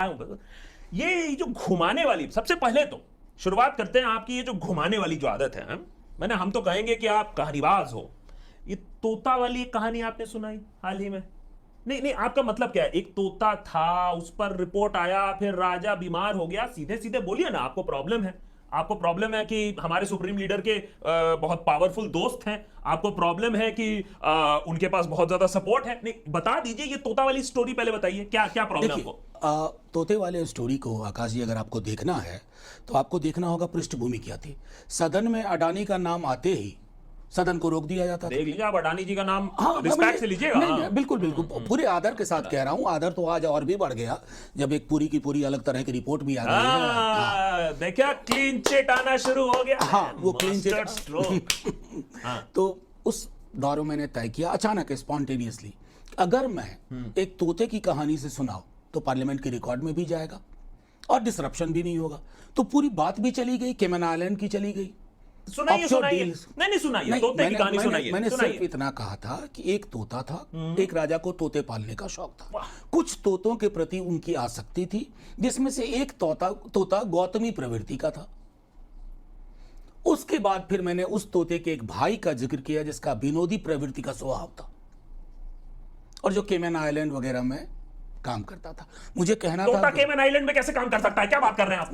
ये जो घुमाने वाली, सबसे पहले तो शुरुआत करते हैं आपकी ये जो घुमाने वाली जो आदत है, मैंने हम तो कहेंगे कि आप कहानीबाज हो। ये तोता वाली कहानी आपने सुनाई हाल ही में? नहीं नहीं, आपका मतलब क्या है? एक तोता था, उस पर रिपोर्ट आया, फिर राजा बीमार हो गया। सीधे सीधे बोलिए ना, आपको प्रॉब्लम है। आपको प्रॉब्लम है कि हमारे सुप्रीम लीडर के बहुत पावरफुल दोस्त हैं। आपको प्रॉब्लम है कि उनके पास बहुत ज्यादा सपोर्ट है। नहीं, बता दीजिए, ये तोता वाली स्टोरी पहले बताइए, क्या क्या प्रॉब्लम है आपको? तोते वाले स्टोरी को आकाश जी अगर आपको देखना है तो आपको देखना होगा पृष्ठभूमि क्या थी। सदन में अडानी का नाम आते ही सदन को रोक दिया जाता था। देख लीजिए, आप अडानी जी का नाम हाँ, रिस्पेक्ट से लीजिएगा। नहीं, नहीं, बिल्कुल बिल्कुल पूरे आदर के साथ कह रहा हूँ। आदर तो आज और भी बढ़ गया जब एक पूरी की पूरी अलग तरह की रिपोर्ट भी आ गई है। देखा, क्लीन चिट आना शुरू हो गया। हाँ, वो क्लीन चिट। तो उस दौर में मैंने तय किया अचानक स्पॉन्टेनियसली, अगर मैं एक तोते की कहानी से सुनाऊं तो पार्लियामेंट के रिकॉर्ड में भी जाएगा और डिसरप्शन भी नहीं होगा। तो पूरी बात भी चली गई, केमन आइलैंड की चली गई। सुनाइए सुनाइए। नहीं सुनाइए, तोते की कहानी सुनाइए। मैंने सिर्फ इतना कहा था कि एक तोता था, एक राजा को तोते पालने का शौक था। कुछ तोतों के प्रति उनकी आसक्ति थी, जिसमें से एक तोता गौतमी प्रवृत्ति का था। उसके बाद फिर मैंने उस तोते के एक भाई का जिक्र किया जिसका विनोदी प्रवृत्ति का स्वभाव था और जो केमन आइलैंड वगैरह में काम करता था। मुझे कहना था तोता केमन आइलैंड में कैसे काम कर सकता है? क्या बात कर रहे हैं आप?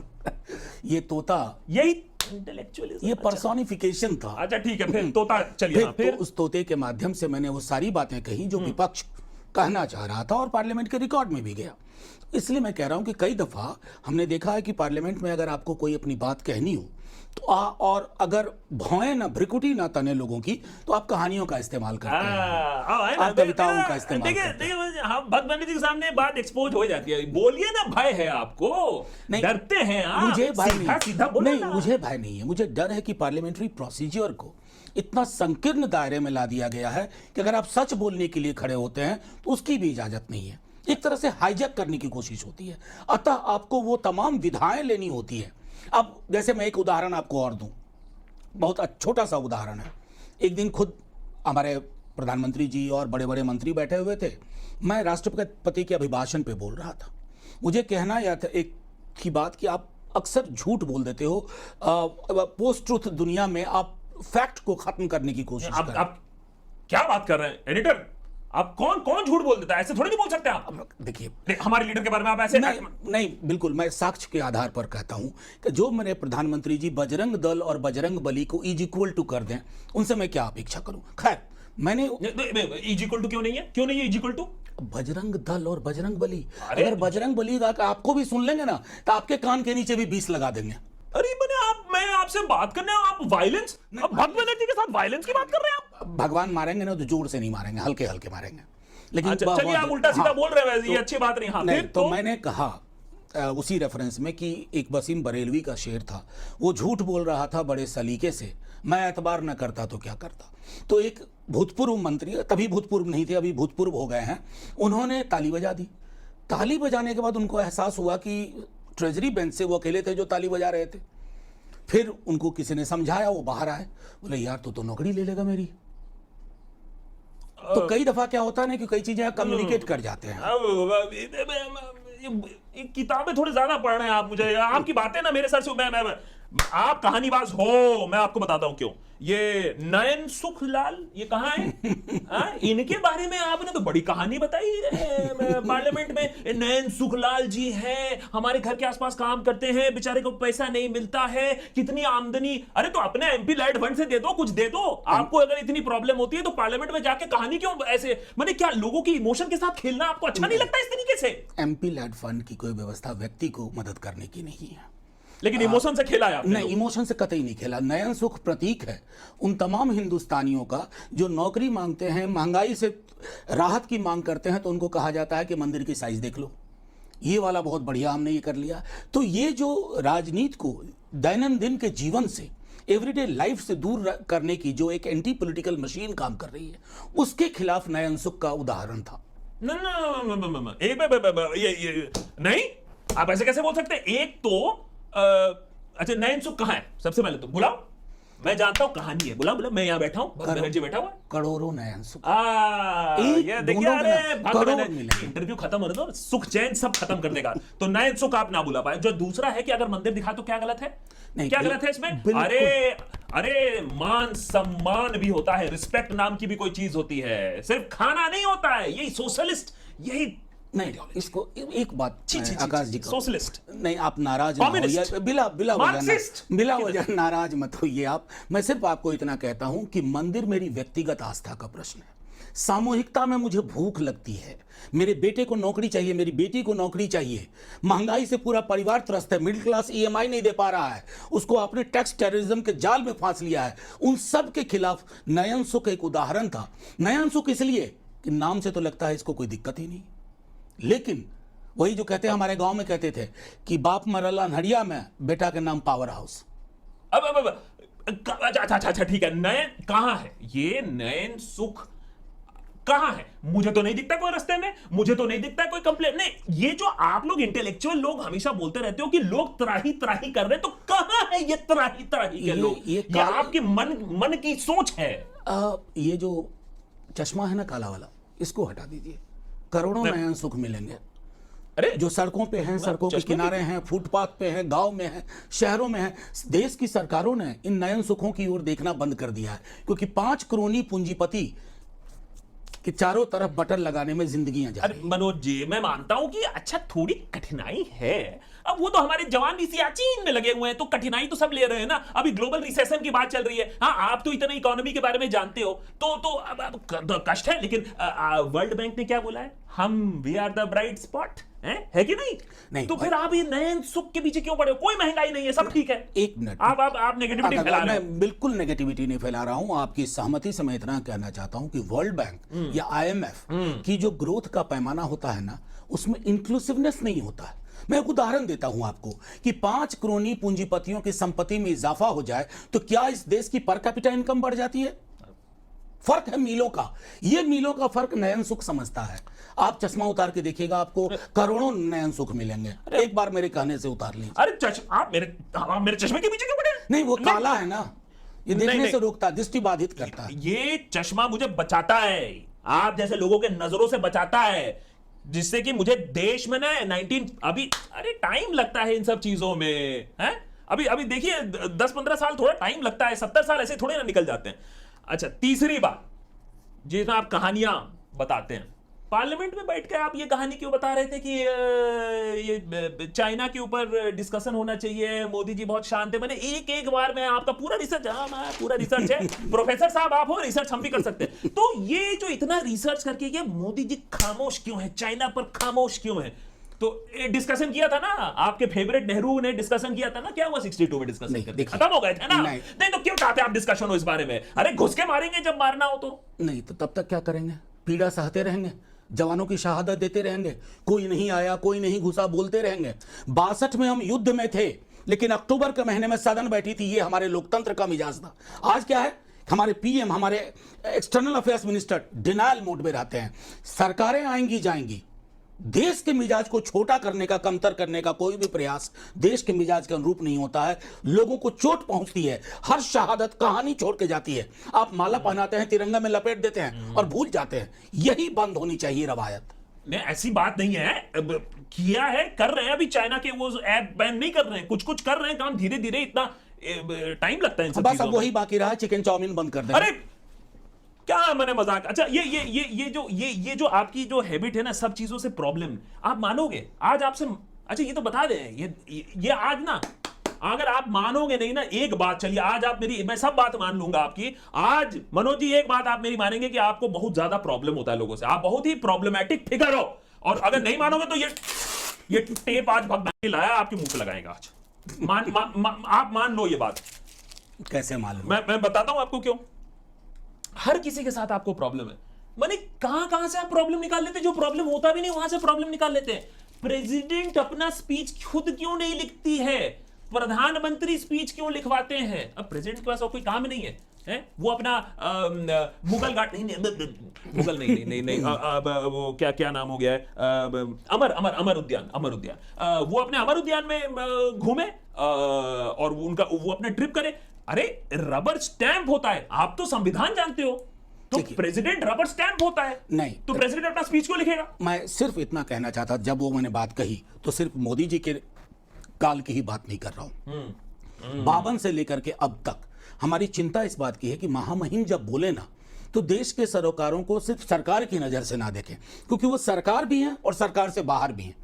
ये तोता, यही इंटेलेक्चुअली, ये पर्सोनिफिकेशन था। अच्छा ठीक है, फिर तोता चलिए। फिर तो उस तोते के माध्यम से मैंने वो सारी बातें कही जो विपक्ष कहना चाह रहा था और पार्लियामेंट के रिकॉर्ड में भी गया। इसलिए मैं कह रहा हूं कि कई दफा हमने देखा है कि पार्लियामेंट में अगर आपको कोई अपनी बात कहनी हो तो और अगर भौएं ना भ्रिकुटी ना तने लोगों की, तो आप कहानियों का इस्तेमाल करते हैं, आप कविताओं का इस्तेमाल करते हैं। हम भक्त पंडित जी के सामने बात एक्सपोज हो जाती है। बोलिए ना, भय है आपको? नहीं, डरते हैं आप? मुझे भय नहीं, सीधा बोलो नहीं, ना। मुझे भय नहीं है। मुझे डर है कि पार्लियामेंट्री प्रोसीजर को इतना संकीर्ण दायरे में ला दिया गया है कि अगर आप सच बोलने के लिए खड़े होते हैं तो उसकी भी इजाजत नहीं है। एक तरह से हाईजैक करने की कोशिश होती है। अतः आपको वो तमाम विधाएं लेनी होती है। अब जैसे मैं एक उदाहरण आपको और दूं, बहुत छोटा सा उदाहरण है। एक दिन खुद हमारे प्रधानमंत्री जी और बड़े बड़े मंत्री बैठे हुए थे। मैं राष्ट्रपति के अभिभाषण पे बोल रहा था। मुझे कहना यह था एक की बात कि आप अक्सर झूठ बोल देते हो। पोस्ट ट्रुथ दुनिया में आप फैक्ट को खत्म करने की कोशिश कर रहे हैं। आप क्या बात कर रहे हैं एडिटर? आप कौन झूठ बोल देता है? ऐसे थोड़ी नहीं बोल सकते आप। देखिए, हमारे लीडर के बारे में आप ऐसे नहीं, बिल्कुल मैं साक्ष्य के आधार पर कहता हूं कि जो मेरे प्रधानमंत्री जी बजरंग दल और बजरंग बली को इज इक्वल टू कर दें, उनसे मैं क्या अपेक्षा करूं। खैर, मैंने इज इक्वल टू क्यों नहीं है is equal to? Bajrang Dal और बजरंग बली, अगर बजरंग बली का आपको भी सुन लेंगे ना तो आपके कान के नीचे भी 20 लगा देंगे। अरे मैं आपसे बात करने, आप वायलेंस, भगवान जी के साथ वायलेंस की बात कर रहे हैं आप? भगवान मारेंगे ना तो जोर से नहीं मारेंगे, हल्के हल्के मारेंगे। लेकिन चलिए, आप उल्टा सीधा बोल रहे हैं, ये अच्छी बात नहीं। हाँ, तो मैंने कहा उसी रेफरेंस में कि एक वसीम बरेलवी का शेर था, वो झूठ बोल रहा था बड़े सलीके से, मैं एतबार न करता तो क्या करता। तो एक भूतपूर्व मंत्री, तभी भूतपूर्व नहीं थे, अभी भूतपूर्व हो गए हैं, उन्होंने ताली बजा दी। ताली बजाने के बाद उनको एहसास हुआ कि ट्रेजरी बेंच से वो अकेले थे जो ताली बजा रहे थे। फिर उनको किसी ने समझाया, वो बाहर आए, बोले यार तो नौकरी ले लेगा मेरी। तो कई दफा क्या होता है ना कि कई चीजें कम्युनिकेट कर जाते हैं। किताबें थोड़ी ज्यादा पढ़ रहे हैं आप। मुझे आपकी बातें ना मेरे सर से, आप कहानीबाज हो। मैं आपको बताता हूं क्यों। ये नयन सुखलाल, ये कहां है? इनके बारे में आपने तो बड़ी कहानी बताई पार्लियामेंट में। नयन सुखलाल जी हैं, हमारे घर के आसपास काम करते हैं, बेचारे को पैसा नहीं मिलता है, कितनी आमदनी। अरे तो अपने एमपी लाइट फंड से दे दो, कुछ दे दो। आपको अगर इतनी प्रॉब्लम होती है तो पार्लियामेंट में जाके कहानी क्यों ऐसे, मैंने क्या लोगों की इमोशन के साथ खेलना आपको अच्छा नहीं लगता इस तरीके से? एमपी लाइट फंड की कोई व्यवस्था व्यक्ति को मदद करने की नहीं है, लेकिन इमोशन से खेला है आपने। नहीं, इमोशन से कतई नहीं खेला। नयन सुख प्रतीक है उन तमाम हिंदुस्तानियों का जो नौकरी मांगते हैं, महंगाई से राहत की मांग करते हैं, तो उनको कहा जाता है कि मंदिर की साइज देख लो। ये वाला बहुत बढ़िया हमने ये कर लिया। तो ये जो राजनीति को दैनंदिन के जीवन से, एवरीडे लाइफ से दूर करने की जो एक एंटी पॉलिटिकल मशीन काम कर रही है, उसके खिलाफ नयन सुख का उदाहरण था। नहीं, आप ऐसे कैसे बोल सकते? एक तो अच्छा, नयन सुख कहां है? सबसे पहले तो बुलाओ, मैं जानता हूँ कहानी है, बोला बोला मैं यहाँ बैठा हूँ, भक्त बनर्जी बैठा हुआ है। करोड़ों नयन सुख। ये देखिए, दोनों अरे में भक्त करोड़ बनर्जी, मिलेंगे। इंटरव्यू खत्म होने दो, सुख चैन सब खत्म कर देगा। तो नयन सुख आप ना बुला पाए। जो दूसरा है कि अगर मंदिर दिखा तो क्या गलत है? नहीं, क्या गलत है इसमें? बिल्कुल। अरे मान सम्मान भी होता है, रिस्पेक्ट नाम की भी कोई चीज होती है, सिर्फ खाना नहीं होता है। यही सोशलिस्ट, यही नहीं, इसको एक बात आकाश जी, सोशलिस्ट नहीं, आप नाराज मत होइए, बिला वजह नाराज मत होइए आप। मैं सिर्फ आपको इतना कहता हूं कि मंदिर मेरी व्यक्तिगत आस्था का प्रश्न है। सामूहिकता में मुझे भूख लगती है। मेरे बेटे को नौकरी चाहिए, मेरी बेटी को नौकरी चाहिए। महंगाई से पूरा परिवार त्रस्त है, मिडिल क्लास ईएमआई नहीं दे पा रहा है, उसको आपने टैक्स टेररिज्म के जाल में फांस लिया है। उन सब के खिलाफ नयन सुख एक उदाहरण था। नयन सुख इसलिए कि नाम से तो लगता है इसको कोई दिक्कत ही नहीं, लेकिन वही जो कहते हैं, हमारे गांव में कहते थे कि बाप मरला नड़िया में, बेटा के नाम पावर हाउस। अब अच्छा ठीक है, नयन कहाँ है? ये नयन सुख कहाँ है? मुझे तो नहीं दिखता कोई रास्ते में, मुझे तो नहीं दिखता कोई कंप्लेंट। नहीं, ये जो आप लोग इंटेलेक्चुअल लोग हमेशा बोलते रहते हो कि लोग त्राही त्राही कर रहे हैं, तो कहाँ है ये त्राही त्राही के लोग? ये आपकी मन की सोच है। ये जो चश्मा है ना काला वाला, इसको हटा दीजिए, करोड़ों नयन सुख मिलेंगे। अरे जो सड़कों पे हैं, सड़कों के किनारे हैं, फुटपाथ पे हैं, गांव में हैं, शहरों में हैं, देश की सरकारों ने इन नयन सुखों की ओर देखना बंद कर दिया है, क्योंकि 5 करोड़ी पूंजीपति कि चारों तरफ बटन लगाने में जिंदगियां जा रही हैं। मनोज जी, मैं मानता हूं कि अच्छा थोड़ी कठिनाई है। अब वो तो हमारे जवान भी सियाचिन में लगे हुए हैं, तो कठिनाई तो सब ले रहे हैं ना। अभी ग्लोबल रिसेशन की बात चल रही है। हाँ, आप तो इतना इकोनॉमी के बारे में जानते हो, तो अब कष्ट है। लेकिन वर्ल्ड बैंक ने क्या बोला है? हम we are the bright spot, है कि नहीं? तो फिर आप ये नयन सुख के पीछे क्यों पड़े हो? कोई महंगाई नहीं है, सब ठीक है। एक मिनट, आप नेगेटिविटी फैला रहे हो। मैं बिल्कुल नेगेटिविटी नहीं फैला रहा हूं। आपकी सहमति से मैं इतना कहना चाहता हूं कि वर्ल्ड बैंक या आईएमएफ की जो ग्रोथ का पैमाना होता है ना, उसमें इंक्लूसिवनेस नहीं होता है। मैं एक उदाहरण देता हूं आपको कि 5 करोड़ पूंजीपतियों की संपत्ति में इजाफा हो जाए तो क्या इस देश की पर कैपिटा इनकम बढ़ जाती है? फर्क है मीलों का। ये मीलों का फर्क नयन सुख समझता है। आप चश्मा उतार के देखिएगा, आपको करोड़ों नयन सुख मिलेंगे। एक बार मेरे कहने से उतार लीजिए। अरे आप मेरे चश्मे के पीछे क्यों पड़े? नहीं, वो काला है ना, ये देखने से रोकता, दृष्टि बाधित करता है। ये चश्मा मुझे बचाता है, आप जैसे लोगों के नजरों से बचाता है, जिससे कि मुझे देश में ना 19 अभी, अरे टाइम लगता है इन सब चीजों में, है? अभी देखिए 10-15 साल थोड़ा टाइम लगता है, 70 साल ऐसे थोड़े ना निकल जाते हैं। अच्छा, तीसरी बात, जिसमें आप कहानियां बताते हैं, पार्लियामेंट में बैठ कर आप ये कहानी क्यों बता रहे थे कि ये चाइना के ऊपर डिस्कशन होना चाहिए, मोदी जी बहुत शांत है। मैंने एक बार में आपका पूरा रिसर्च, पूरा रिसर्च है, प्रोफेसर साहब आप हो, रिसर्च हम भी कर सकते हैं। तो ये जो इतना रिसर्च करके ये मोदी जी खामोश क्यों है, चाइना पर खामोश क्यों है? तो डिस्कशन किया था ना, आपके फेवरेट नेहरू ने डिस्कशन किया था ना, क्या हुआ 62 में डिस्कशन करके खत्म हो गए थे ना? नहीं तो क्यों चाहते आप डिस्कशन हो इस बारे में? अरे घुस के मारेंगे जब मारना हो तो। नहीं तो तब तक क्या करेंगे? पीड़ा सहते रहेंगे, जवानों की शहादत देते रहेंगे, कोई नहीं आया, कोई नहीं घुसा बोलते रहेंगे। 62 में हम युद्ध में थे, लेकिन अक्टूबर के महीने में सदन बैठी थी। ये हमारे लोकतंत्र का मिजाज था। आज क्या है? हमारे पीएम, हमारे external affairs minister denial mode में रहते हैं। सरकारें आएंगी जाएंगी, देश के मिजाज को छोटा करने का, कमतर करने का कोई भी प्रयास देश के मिजाज के अनुरूप नहीं होता है। लोगों को चोट पहुंचती है, हर शहादत कहानी छोड़ के जाती है। आप माला पहनाते हैं, तिरंगा में लपेट देते हैं और भूल जाते हैं। यही बंद होनी चाहिए रवायत। नहीं, ऐसी बात नहीं है, किया है, कर रहे हैं। अभी चाइना के वो ऐप बैन नहीं कर रहे हैं, कुछ कर रहे हैं काम, धीरे धीरे। इतना टाइम लगता है इन सब बस चीजों अब वही बाकी रहा, चिकन चाउमीन बंद कर दें। अरे क्या मैंने मजाक। अच्छा, ये जो आपकी जो हैबिट है ना, सब चीजों से प्रॉब्लम, आप मानोगे आज आपसे, अच्छा ये तो बता दें, ये आज ना, अगर आप मानोगे नहीं ना एक बात, चलिए आज आप मेरी, मैं सब बात मान लूंगा आपकी। आज मनोज जी एक बात आप मेरी मानेंगे कि आपको बहुत ज्यादा प्रॉब्लम होता है लोगों से, आप बहुत ही प्रॉब्लमेटिक फिगर हो। और अगर नहीं मानोगे तो ये टेप आज भगवान लाया आपके मुंह पे लगाएगा आज। आप मान लो ये बात। कैसे मालूम? मैं बताता हूं आपको क्यों। हर किसी के साथ आपको प्रॉब्लम है। माने कहां से आप प्रॉब्लम निकाल लेते हैं, जो प्रॉब्लम होता भी नहीं वहां से प्रॉब्लम निकाल लेते हैं। प्रेसिडेंट अपना स्पीच खुद क्यों नहीं लिखती है? प्रधानमंत्री स्पीच क्यों लिखवाते हैं? अब प्रेसिडेंट के पास और कोई काम नहीं है, वो अपना मुगल घाट नहीं, मुगल नहीं, वो क्या नाम हो गया है, अमर उद्यान, वो अपने अमर उद्यान में घूमे और वो अपने ट्रिप करे। अरे रबर स्टैंप होता है, आप तो संविधान जानते हो, तो प्रेसिडेंट रबर स्टैंप होता है। नहीं, तो प्रेसिडेंट अपना स्पीच क्यों लिखेगा? मैं सिर्फ इतना कहना चाहता, जब वो मैंने बात कही तो सिर्फ मोदी जी के काल की ही बात नहीं कर रहा हूं। 52 से लेकर के अब तक हमारी चिंता इस बात की है कि महामहिम जब बोले ना, तो देश के सरोकारों को सिर्फ सरकार की नजर से ना देखें, क्योंकि वो सरकार भी हैं और सरकार से बाहर भी हैं।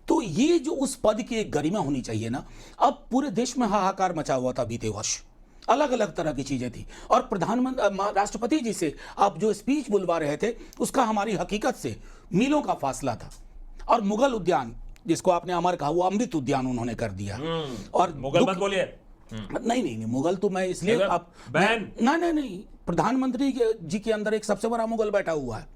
तो ये जो उस पद की एक गरिमा होनी चाहिए ना, अब पूरे देश में हाहाकार मचा हुआ था बीते वर्ष, अलग अलग तरह की चीजें थी, और प्रधानमंत्री राष्ट्रपति जी से आप जो स्पीच बुलवा रहे थे उसका हमारी हकीकत से मीलों का फासला था। और मुगल उद्यान, जिसको आपने अमर कहा, वो अमृत उद्यान उन्होंने कर दिया। और मुगल मत बोलिए। नहीं, मुगल तो मैं इसलिए आप नहीं, प्रधानमंत्री जी के अंदर एक सबसे बड़ा मुगल बैठा हुआ है,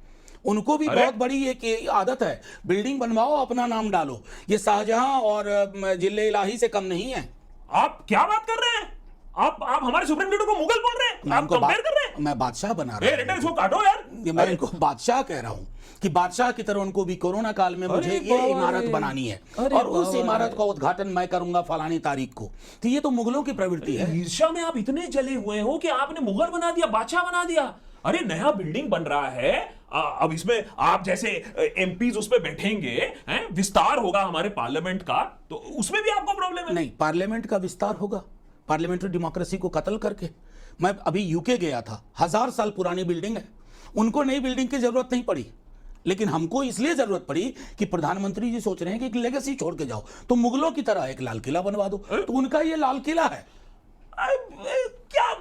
उनको भी बहुत बड़ी एक आदत है, बिल्डिंग बनवाओ अपना नाम डालो। ये शाहजहां और जिले इलाही से कम नहीं है। आप क्या बात कर रहे हैं? आप हमारे सुप्रीम लीडर को मुगल बोल रहे हैं? आप कंपेयर कर रहे हैं? मैं बादशाह बना रहा हूं। इसको काटो यार। मैं इनको बादशाह कह रहा हूं कि बादशाह की तरह उनको भी कोरोना काल में मुझे ये इमारत बनानी है, और उस इमारत का उद्घाटन मैं करूंगा फलानी तारीख को। तो ये तो मुगलों की प्रवृत्ति है। ईर्ष्या में आप इतने जले हुए हो कि आपने मुगल बना दिया, बादशाह बना दिया। अरे नया बिल्डिंग बन रहा है, अब इसमें आप जैसे एमपीज उसमें बैठेंगे, विस्तार होगा हमारे पार्लियामेंट का, तो उसमें भी आपको प्रॉब्लम है? नहीं, पार्लियामेंट का विस्तार होगा पार्लियामेंट्री डेमोक्रेसी को कत्ल करके। मैं अभी यूके गया था, 1000 साल पुरानी बिल्डिंग है, उनको नई बिल्डिंग की जरूरत नहीं पड़ी, लेकिन हमको इसलिए जरूरत पड़ी कि प्रधानमंत्री जी सोच रहे हैं कि एक लेगेसी छोड़ के जाओ, तो मुगलों की तरह एक लाल किला बनवा दो। तो उनका ये लाल किला है। क्या?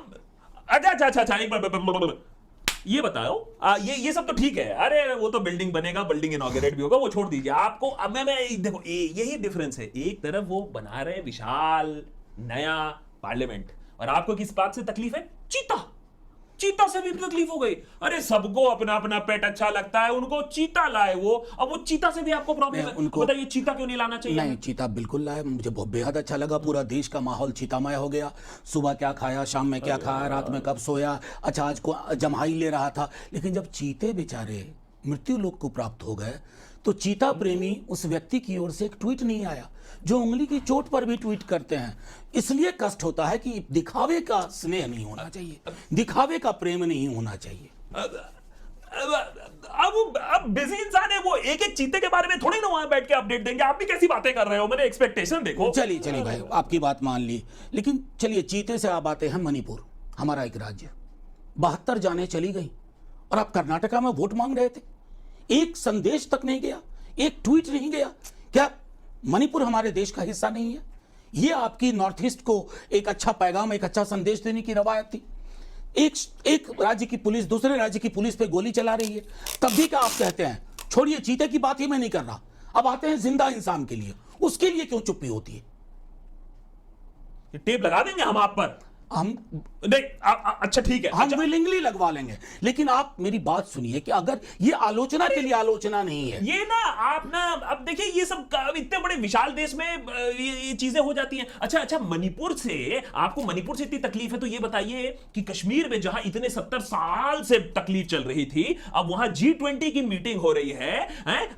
अच्छा, एक बार ये बताओ, ये सब तो ठीक है। अरे वो तो बिल्डिंग बनेगा, बिल्डिंग इनॉग्रेट भी होगा, वो छोड़ दीजिए। आपको अब मैं देखो, यही डिफरेंस है। एक तरफ वो बना रहे विशाल नया पार्लियामेंट, और आपको किस बात से तकलीफ है? चीता से भी तकलीफ हो गई। अरे सबको अपना अपना पेट अच्छा लगता है, उनको चीता लाए वो, अब वो चीता से भी आपको प्रॉब्लम है। उनको बताइए चीता क्यों नहीं लाना चाहिए? नहीं, चीता बिल्कुल लाए, मुझे बहुत बेहद अच्छा लगा। पूरा देश का माहौल चीतामय हो गया। सुबह क्या खाया, शाम में क्या खाया, रात में कब सोया, अच्छा आज को जम्हाई ले रहा था। लेकिन जब चीते बेचारे मृत्यु लोक को प्राप्त हो गए, तो चीता प्रेमी उस व्यक्ति की ओर से एक ट्वीट नहीं आया जो उंगली की चोट पर भी ट्वीट करते हैं। इसलिए कष्ट होता है कि दिखावे का स्नेह नहीं होना चाहिए, दिखावे का प्रेम नहीं होना चाहिए। अब बिजी इंसान है वो, एक चीते के बारे में थोड़ी ना वहां बैठ के अपडेट देंगे। आप भी कैसी बातें कर रहे हो? मेरे एक्सपेक्टेशन देखो। चलिए भाई, आपकी बात मान ली, लेकिन चलिए चीते से आप आते हैं मणिपुर, हमारा एक राज्य। 72 जाने चली गई, और आप कर्नाटका में वोट मांग रहे थे, एक संदेश तक नहीं गया, एक ट्वीट नहीं गया। क्या मणिपुर हमारे देश का हिस्सा नहीं है? यह आपकी नॉर्थ ईस्ट को एक अच्छा पैगाम, एक अच्छा संदेश देने की रवायत थी। एक राज्य की पुलिस दूसरे राज्य की पुलिस पे गोली चला रही है, तब भी क्या आप कहते हैं? छोड़िए, चीते की बात ही मैं नहीं कर रहा, अब आते हैं जिंदा इंसान के लिए। उसके लिए क्यों चुप्पी होती है? टेप लगा देंगे हम आप पर। हम नहीं, अच्छा ठीक है, हम विलिंगली लगवा लेंगे, लेकिन आप मेरी बात सुनिए कि अगर ये आलोचना के लिए आलोचना नहीं है, ये ना आप ना, अब देखिए ये सब इतने बड़े विशाल देश में ये चीजें हो जाती हैं। अच्छा, मणिपुर से आपको मणिपुर से इतनी तकलीफ है, तो ये बताइए कि कश्मीर में जहां इतने 70 साल से तकलीफ चल रही थी, अब वहां G20 की मीटिंग हो रही है,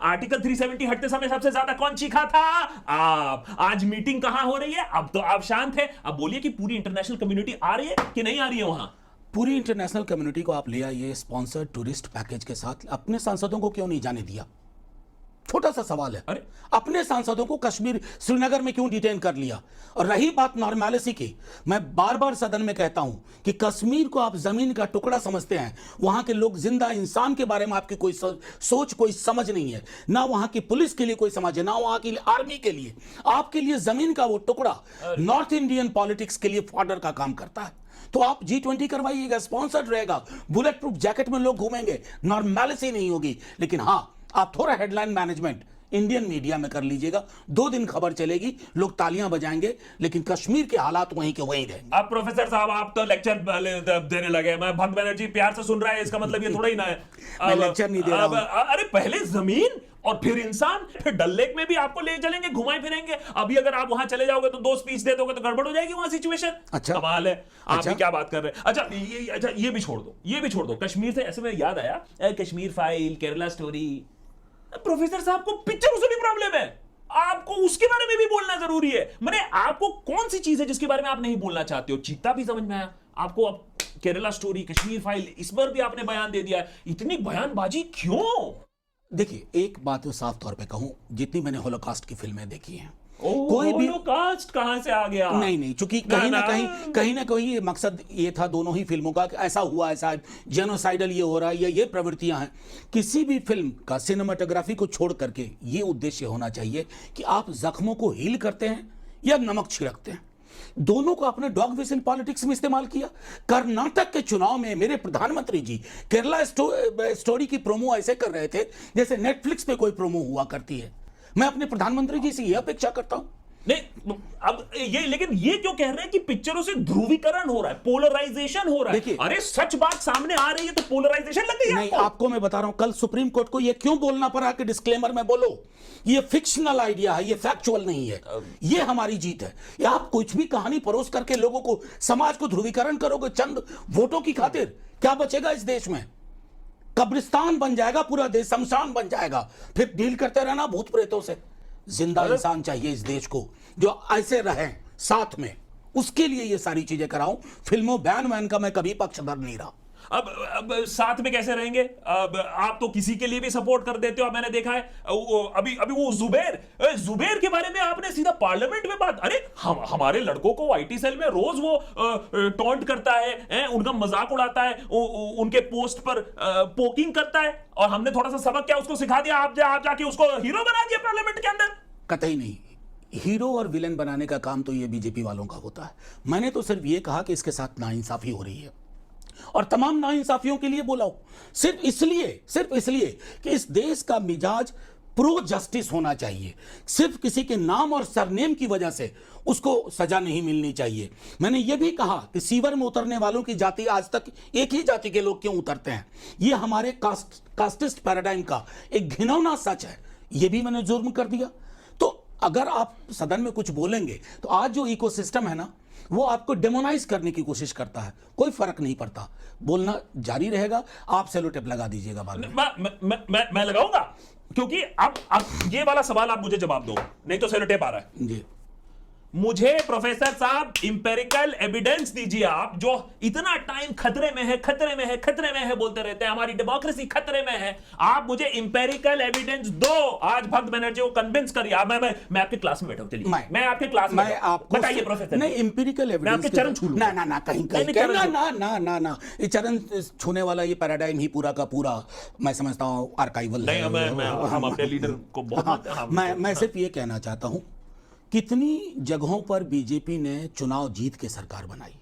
आर्टिकल 370 हटते समय सबसे ज्यादा कौन चीखा था? आप। आज मीटिंग कहां हो रही है? अब तो आप शांत है। अब बोलिए कि पूरी इंटरनेशनल कम्युनिटी आ रही है कि नहीं आ रही है? वहां पूरी इंटरनेशनल कम्युनिटी को आप ले आइए स्पॉन्सर्ड टूरिस्ट पैकेज के साथ। अपने सांसदों को क्यों नहीं जाने दिया? छोटा सा सवाल है। अरे अपने सांसदों को कश्मीर श्रीनगर में क्यों डिटेन कर लिया? और रही बात नॉर्मैलिटी की, मैं बार बार सदन में कहता हूं कि कश्मीर को आप जमीन का टुकड़ा समझते हैं। वहां के लोग जिंदा इंसान के बारे में आपकी कोई सोच, कोई समझ नहीं है, ना वहां की पुलिस के लिए कोई समझ है, ना वहां की आर्मी के लिए। आपके लिए जमीन का वो टुकड़ा नॉर्थ इंडियन पॉलिटिक्स के लिए फॉडर का काम करता है। तो आप G20 करवाइएगा, स्पॉन्सर्ड रहेगा, बुलेट प्रूफ जैकेट में लोग घूमेंगे, नॉर्मैलिटी नहीं होगी। लेकिन हाँ, आप थोड़ा हेडलाइन मैनेजमेंट इंडियन मीडिया में कर लीजिएगा, 2 दिन खबर चलेगी, लोग तालियां बजाएंगे, लेकिन कश्मीर के हालात वहीं के वहीं रहेंगे। अब प्रोफेसर साहब आप तो लेक्चर देने लगे। मैं भक्त बनर्जी प्यार से सुन रहा है, इसका मतलब ये थोड़ा ही ना है मैं लेक्चर नहीं दे रहा हूं। अरे पहले जमीन और फिर इंसान, फिर डल लेक में भी आपको ले चलेंगे, घुमाए फिरेंगे। अभी अगर आप वहां चले जाओगे तो 2 स्पीच दे दोगे तो गड़बड़ हो जाएगी वहां सिचुएशन। अच्छा, कमाल है। आप भी क्या बात कर रहे हैं? अच्छा, ये भी छोड़ दो। कश्मीर से ऐसे में याद आया, Kashmir file, Kerala story. Professor साहब को पिक्चरों से भी प्रॉब्लम है। आपको उसके बारे में भी बोलना जरूरी है। मैंने आपको कौन सी चीज है जिसके बारे में आप नहीं बोलना चाहते हो? चीता भी समझ में आया आपको, अब केरला स्टोरी, कश्मीर फाइल, इस पर भी आपने बयान दे दिया है। इतनी बयानबाजी क्यों? देखिए, एक बात तो साफ तौर पे कहूं, जितनी मैंने होलोकॉस्ट की फिल्में देखी हैं, कोई भी कास्ट कहां से आ गया? नहीं, चूंकि कहीं ना कहीं ये मकसद ये था दोनों ही फिल्मों का कि ऐसा हुआ, ऐसा जेनोसाइडल ये हो रहा है, ये प्रवृत्तियां हैं। किसी भी फिल्म का सिनेमाटोग्राफी को छोड़ करके ये उद्देश्य होना चाहिए कि आप जख्मों को हील करते हैं या नमक छिड़कते हैं। दोनों को आपने डॉग विसल पॉलिटिक्स में इस्तेमाल किया। कर्नाटक के चुनाव में मेरे प्रधानमंत्री जी केरला स्टोरी की प्रोमो ऐसे कर रहे थे जैसे नेटफ्लिक्स पे कोई प्रोमो हुआ करती है। मैं अपने प्रधानमंत्री जी से यह अपेक्षा करता हूं। नहीं, अब ये, लेकिन ये क्यों कह रहे हैं कि पिक्चरों से ध्रुवीकरण हो रहा है, पोलराइजेशन हो रहा है? अरे सच बात सामने आ रही है तो पोलराइजेशन लग गई नहीं, आपको मैं बता रहा हूं, कल सुप्रीम कोर्ट को ये क्यों बोलना पड़ा कि डिस्क्लेमर में बोलो ये फिक्शनल आइडिया है, ये फैक्चुअल नहीं है। ये हमारी जीत है। या आप कुछ भी कहानी परोस करके लोगों को, समाज को ध्रुवीकरण करोगे चंद वोटों की खातिर, क्या बचेगा इस देश में? कब्रिस्तान बन जाएगा पूरा देश, शमशान बन जाएगा। फिर डील करते रहना भूत प्रेतों से। जिंदा इंसान चाहिए इस देश को जो ऐसे रहे साथ में। उसके लिए ये सारी चीजें कराऊं। फिल्मों बैन वैन का मैं कभी पक्षधर नहीं रहा। अब साथ में कैसे रहेंगे? अब आप तो किसी के लिए भी सपोर्ट कर देते हो। मैंने देखा है अभी वो जुबैर के बारे में आपने सीधा पार्लियामेंट में बात। अरे हमारे लड़कों को आईटी सेल में रोज वो टॉन्ट करता है, उनका मजाक उड़ाता है, उनके पोस्ट पर पोकिंग करता है, और हमने थोड़ा सा सबक क्या उसको सिखा दिया, आप जाके उसको हीरो बना दिया पार्लियामेंट के अंदर। कतई नहीं, हीरो और विलेन बनाने का काम तो ये बीजेपी वालों का होता है। मैंने तो सिर्फ ये कहा कि इसके साथ नाइंसाफी हो रही है और तमाम नाइंसाफियों के लिए बोला सिर्फ इसलिए कि इस देश का मिजाज प्रो जस्टिस होना चाहिए। सिर्फ किसी के नाम और सरनेम की वजह से उसको सजा नहीं मिलनी चाहिए। मैंने यह भी कहा कि सीवर में उतरने वालों की जाति, आज तक एक ही जाति के लोग क्यों उतरते हैं, यह हमारे कास्टिस्ट पैराडाइम का एक घिनौना सच है। यह भी मैंने जुर्म कर दिया। तो अगर आप सदन में कुछ बोलेंगे तो आज जो इकोसिस्टम है ना, वो आपको डेमोनाइज करने की कोशिश करता है। कोई फर्क नहीं पड़ता, बोलना जारी रहेगा। आप सेलो टेप लगा दीजिएगा बाद में। मैं लगाऊंगा, क्योंकि अब ये वाला सवाल आप मुझे जवाब दो, नहीं तो सेलो टेप आ रहा है जी। मुझे प्रोफेसर साहब इंपेरिकल एविडेंस दीजिए। आप जो इतना टाइम खतरे में है बोलते रहते हैं, हमारी डेमोक्रेसी खतरे में है, आप मुझे इंपेरिकल एविडेंस दो। आज भक्त बनर्जी को कन्विंस करिए। मैं आपके क्लास में बैठा हूं, चलिए मैं आपके क्लास में आपको बताइए प्रोफेसर। नहीं, इंपेरिकल एविडेंस, मैं आपके चरण छू लूंगा। ना कहीं ना, ये चरण छूने वाला ये पैराडाइम ही पूरा का पूरा मैं समझता हूं आर्काइवल नहीं, हम अपने लीडर को बहुत मैं सिर्फ ये कहना चाहता हूं, कितनी जगहों पर बीजेपी ने चुनाव जीत के सरकार बनाई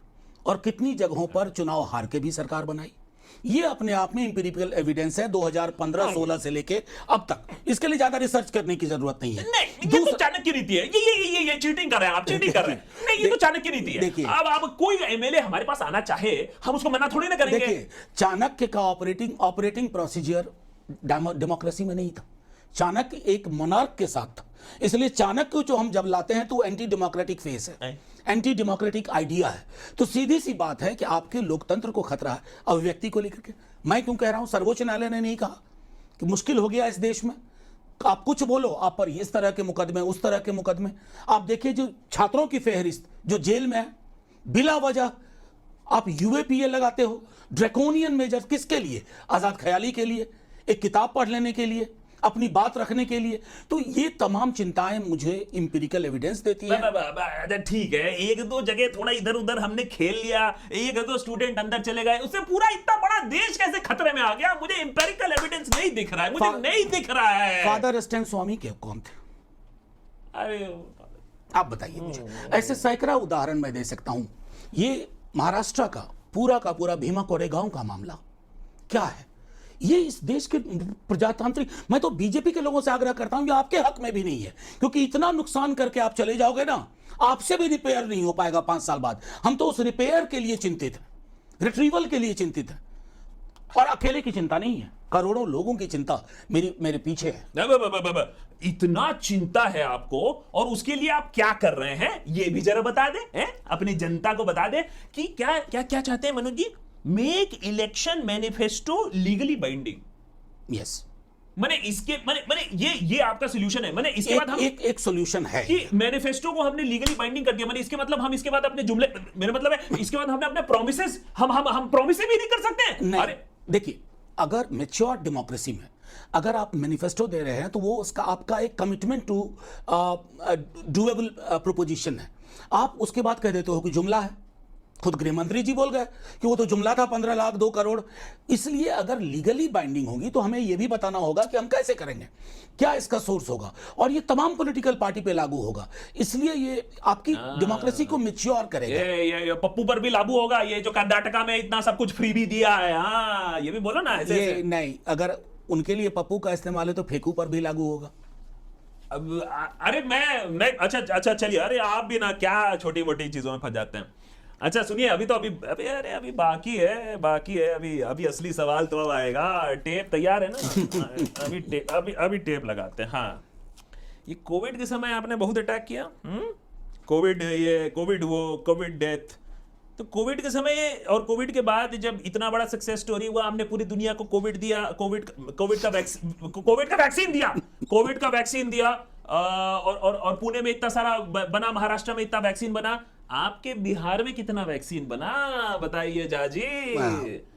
और कितनी जगहों पर चुनाव हार के भी सरकार बनाई। ये अपने आप में इंपेरिकल एविडेंस है 2015-16 से लेके अब तक। इसके लिए ज्यादा रिसर्च करने की जरूरत नहीं है। नहीं, ये तो चाणक्य रीति है। ये चीटिंग कर रहे हैं आप, चीटिंग कर रहे हैं। नहीं, ये तो चाणक्य रीति है। देखिए, अब कोई एमएलए हमारे पास आना चाहे, हम उसको मना थोड़ी ना करेंगे। देखिए, चाणक्य का ऑपरेटिंग प्रोसीजर डेमोक्रेसी में नहीं था। चाणक्य एक मोनार्क के साथ था, इसलिए चाणक्य जो हम जब लाते हैं तो एंटी डेमोक्रेटिक फेस है, एंटी डेमोक्रेटिक आइडिया है। तो सीधी सी बात है कि आपके लोकतंत्र को खतरा है अभिव्यक्ति को लेकर के। मैं क्यों कह रहा हूं, सर्वोच्च न्यायालय ने नहीं कहा कि मुश्किल हो गया इस देश में, आप कुछ बोलो, आप पर इस तरह के मुकदमे, उस तरह के मुकदमे। आप देखिए, जो छात्रों की फेहरिस्त जो जेल में है बिला वजह, आप यूएपीए लगाते हो, ड्रैकोनियन मेजर, किसके लिए? आजाद ख्याली के लिए, एक किताब पढ़ लेने के लिए, अपनी बात रखने के लिए। तो ये तमाम चिंताएं मुझे इंपेरिकल एविडेंस देती है। ठीक है, एक दो जगह थोड़ा इधर उधर हमने खेल लिया, एक दो स्टूडेंट अंदर चले गए, उससे पूरा इतना बड़ा देश कैसे खतरे में आ गया? मुझे इंपेरिकल एविडेंस नहीं दिख रहा है, मुझे नहीं दिख रहा है। फादर स्टैन स्वामी के कौन थे? अरे आप बताइए मुझे। ऐसे सैकड़ा उदाहरण मैं दे सकता हूं। ये महाराष्ट्र का पूरा भीमा कोरेगांव का मामला क्या है? ये इस देश के प्रजातांत्रिक, मैं तो बीजेपी के लोगों से आग्रह करता हूं, ये आपके हक में भी नहीं है, क्योंकि इतना नुकसान करके आप चले जाओगे ना, आपसे भी रिपेयर नहीं हो पाएगा 5 साल बाद। हम तो उस रिपेयर के लिए चिंतित हैं, रिट्रीवल के लिए चिंतित हैं, और अकेले की चिंता नहीं है, करोड़ों लोगों की चिंता मेरे पीछे है। इतना चिंता है आपको, और उसके लिए आप क्या कर रहे हैं ये भी जरा बता दें, अपनी जनता को बता दें कि क्या क्या क्या चाहते हैं Manoj ji. Make election manifesto legally binding. Yes, मैंने इसके मैंने ये आपका सोल्यूशन है। मैंने इसके बाद हम एक सॉल्यूशन है कि मैनिफेस्टो को हमने लीगली बाइंडिंग कर दिया। मैंने इसके मतलब हम इसके बाद अपने जुमले, मेरा मतलब है इसके बाद हमने अपने प्रोमिसेस हम प्रोमिस भी नहीं कर सकते हैं। नहीं, अरे देखिए, अगर मैच्योर डेमोक्रेसी में अगर आप मैनिफेस्टो दे रहे हैं तो वो उसका आपका एक कमिटमेंट टू डूएबल प्रोपोजिशन है। आप उसके बाद कह देते हो कि जुमला है। खुद गृह मंत्री जी बोल गए कि वो तो जुमला था 15 लाख 2 करोड़। इसलिए अगर लीगली बाइंडिंग होगी तो हमें यह भी बताना होगा कि हम कैसे करेंगे, क्या इसका सोर्स होगा, और ये तमाम पॉलिटिकल पार्टी पे लागू होगा। इसलिए ये आपकी डेमोक्रेसी को मैच्योर करेगा। ये पप्पू पर भी लागू होगा, ये जो कर्नाटका में इतना सब कुछ फ्री भी दिया है। हाँ, ये भी बोलो ना ऐसे ये नहीं, अगर उनके लिए पप्पू का इस्तेमाल है तो फेंकू पर भी लागू होगा। अब अरे मैं अच्छा चलिए, अरे आप भी ना क्या छोटी मोटी चीजों में फंस जाते हैं। अच्छा सुनिए, अभी अभी बाकी है, अभी असली सवाल तो अब आएगा। टेप तैयार है ना? अभी टेप लगाते हैं। हाँ, ये कोविड के समय आपने बहुत अटैक किया। कोविड डेथ, तो कोविड के समय और कोविड के बाद जब इतना बड़ा सक्सेस स्टोरी हुआ, हमने पूरी दुनिया को कोविड का वैक्सीन दिया, और पुणे में इतना सारा बना, महाराष्ट्र में इतना वैक्सीन बना। आपके बिहार में कितना वैक्सीन बना, बताइए जाजी?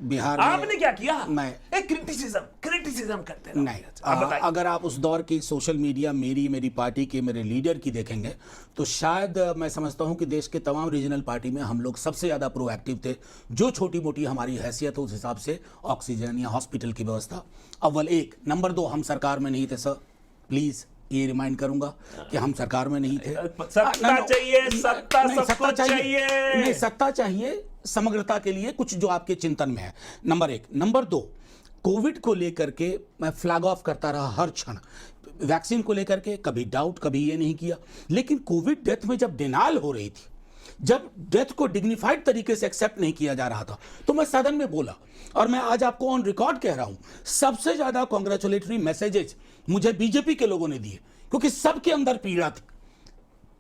बिहार में आपने क्या किया? क्रिटिसिज्म करते नहीं। अगर आप उस दौर की सोशल मीडिया मेरी पार्टी के मेरे लीडर की देखेंगे तो शायद मैं समझता हूं कि देश के तमाम रीजनल पार्टी में हम लोग सबसे ज्यादा प्रोएक्टिव थे। जो छोटी मोटी हमारी हैसियत हो उस हिसाब से ऑक्सीजन या हॉस्पिटल की व्यवस्था, अव्वल एक। नंबर 2, हम सरकार में नहीं थे सर, प्लीज ये रिमाइंड करूंगा कि हम सरकार में नहीं थे। सत्ता चाहिए समग्रता के लिए, कुछ जो आपके चिंतन में है, नंबर 1। नंबर 2, कोविड को लेकर के मैं फ्लैग ऑफ करता रहा हर क्षण। वैक्सीन को लेकर के कभी डाउट, कभी ये नहीं किया। लेकिन कोविड डेथ में जब डिनायल हो रही थी, जब डेथ को डिग्निफाइड तरीके से एक्सेप्ट नहीं किया जा रहा था, तो मैं सदन में बोला, और मैं आज आपको ऑन रिकॉर्ड कह रहा हूं, सबसे ज्यादा कांग्रेचुलेटरी मैसेजेस मुझे बीजेपी के लोगों ने दिए, क्योंकि सबके अंदर पीड़ा थी,